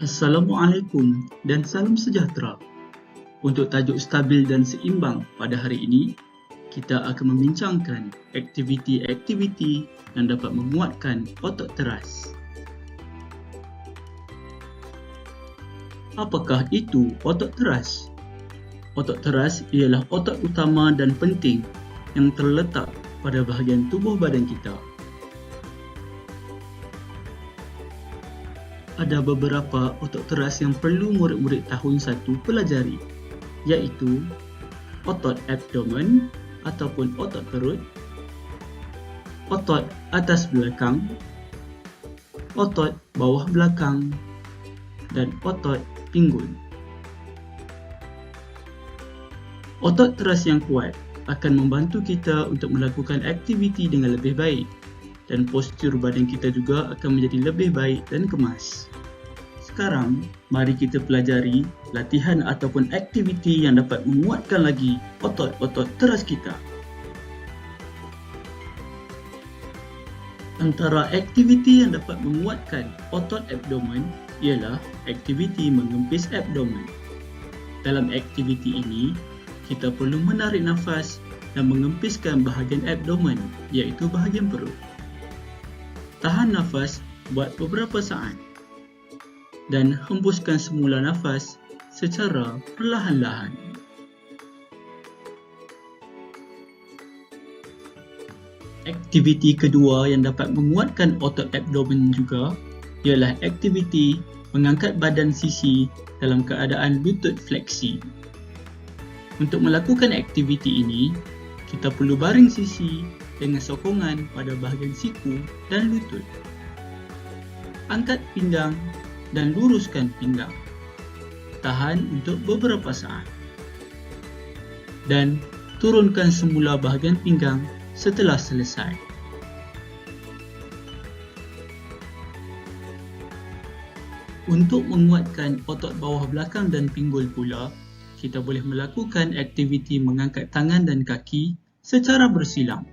Assalamualaikum dan salam sejahtera. Untuk tajuk stabil dan seimbang pada hari ini, kita akan membincangkan aktiviti-aktiviti yang dapat menguatkan otot teras. Apakah itu otot teras? Otot teras ialah otot utama dan penting yang terletak pada bahagian tubuh badan kita. Ada beberapa otot teras yang perlu murid-murid tahun 1 pelajari, iaitu otot abdomen ataupun otot perut, otot atas belakang, otot bawah belakang, dan otot pinggul. Otot teras yang kuat akan membantu kita untuk melakukan aktiviti dengan lebih baik, dan postur badan kita juga akan menjadi lebih baik dan kemas. Sekarang, mari kita pelajari latihan ataupun aktiviti yang dapat menguatkan lagi otot-otot teras kita. Antara aktiviti yang dapat menguatkan otot abdomen ialah aktiviti mengempis abdomen. Dalam aktiviti ini, kita perlu menarik nafas dan mengempiskan bahagian abdomen, iaitu bahagian perut. Tahan nafas buat beberapa saat dan hembuskan semula nafas secara perlahan-lahan. Aktiviti kedua yang dapat menguatkan otot abdomen juga ialah aktiviti mengangkat badan sisi dalam keadaan lutut fleksi. Untuk melakukan aktiviti ini, kita perlu baring sisi dengan sokongan pada bahagian siku dan lutut. Angkat pinggang dan luruskan pinggang. Tahan untuk beberapa saat. Dan turunkan semula bahagian pinggang setelah selesai. Untuk menguatkan otot bawah belakang dan pinggul pula, kita boleh melakukan aktiviti mengangkat tangan dan kaki secara bersilang.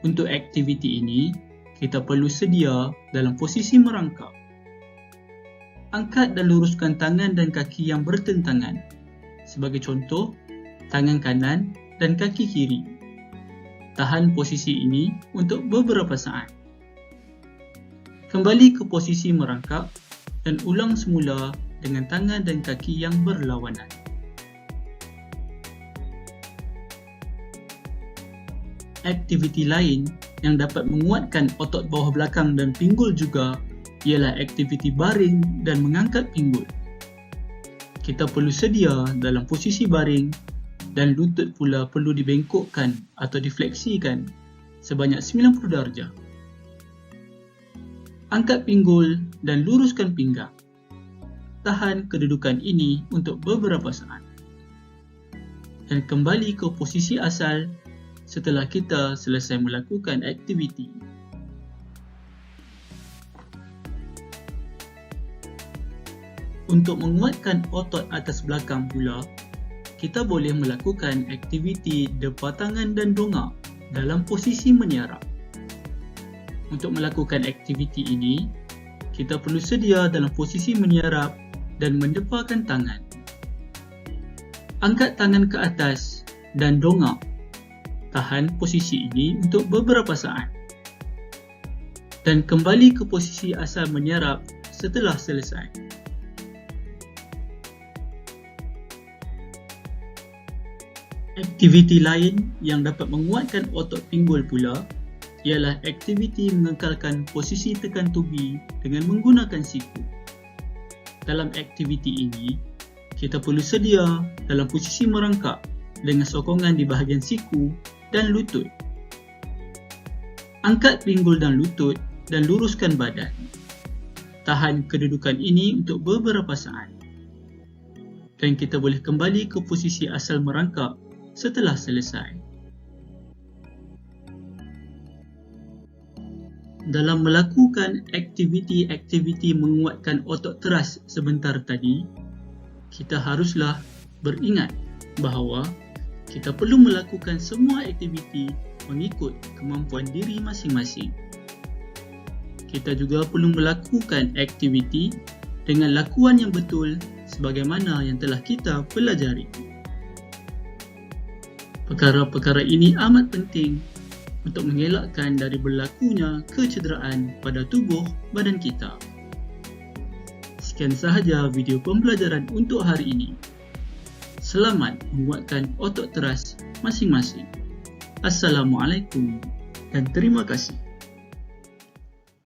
Untuk aktiviti ini, kita perlu sedia dalam posisi merangkak. Angkat dan luruskan tangan dan kaki yang bertentangan. Sebagai contoh, tangan kanan dan kaki kiri. Tahan posisi ini untuk beberapa saat. Kembali ke posisi merangkak dan ulang semula dengan tangan dan kaki yang berlawanan. Aktiviti lain yang dapat menguatkan otot bawah belakang dan pinggul juga ialah aktiviti baring dan mengangkat pinggul. Kita perlu sedia dalam posisi baring dan lutut pula perlu dibengkokkan atau difleksikan sebanyak 90 darjah. Angkat pinggul dan luruskan pinggang. Tahan kedudukan ini untuk beberapa saat. Dan kembali ke posisi asal setelah kita selesai melakukan aktiviti. Untuk menguatkan otot atas belakang pula, kita boleh melakukan aktiviti depa tangan dan dongak dalam posisi meniarap. Untuk melakukan aktiviti ini, kita perlu sedia dalam posisi meniarap dan mendepakan tangan. Angkat tangan ke atas dan dongak. Tahan posisi ini untuk beberapa saat. Dan kembali ke posisi asal meniarap setelah selesai. Aktiviti lain yang dapat menguatkan otot pinggul pula ialah aktiviti mengekalkan posisi tekan tubi dengan menggunakan siku. Dalam aktiviti ini, kita perlu sedia dalam posisi merangkak dengan sokongan di bahagian siku dan lutut. Angkat pinggul dan lutut dan luruskan badan. Tahan kedudukan ini untuk beberapa saat. Dan kita boleh kembali ke posisi asal merangkak setelah selesai. Dalam melakukan aktiviti-aktiviti menguatkan otot teras sebentar tadi, kita haruslah beringat bahawa kita perlu melakukan semua aktiviti mengikut kemampuan diri masing-masing. Kita juga perlu melakukan aktiviti dengan lakuan yang betul sebagaimana yang telah kita pelajari. Perkara-perkara ini amat penting untuk mengelakkan dari berlakunya kecederaan pada tubuh badan kita. Sekian sahaja video pembelajaran untuk hari ini. Selamat menguatkan otot teras masing-masing. Assalamualaikum dan terima kasih.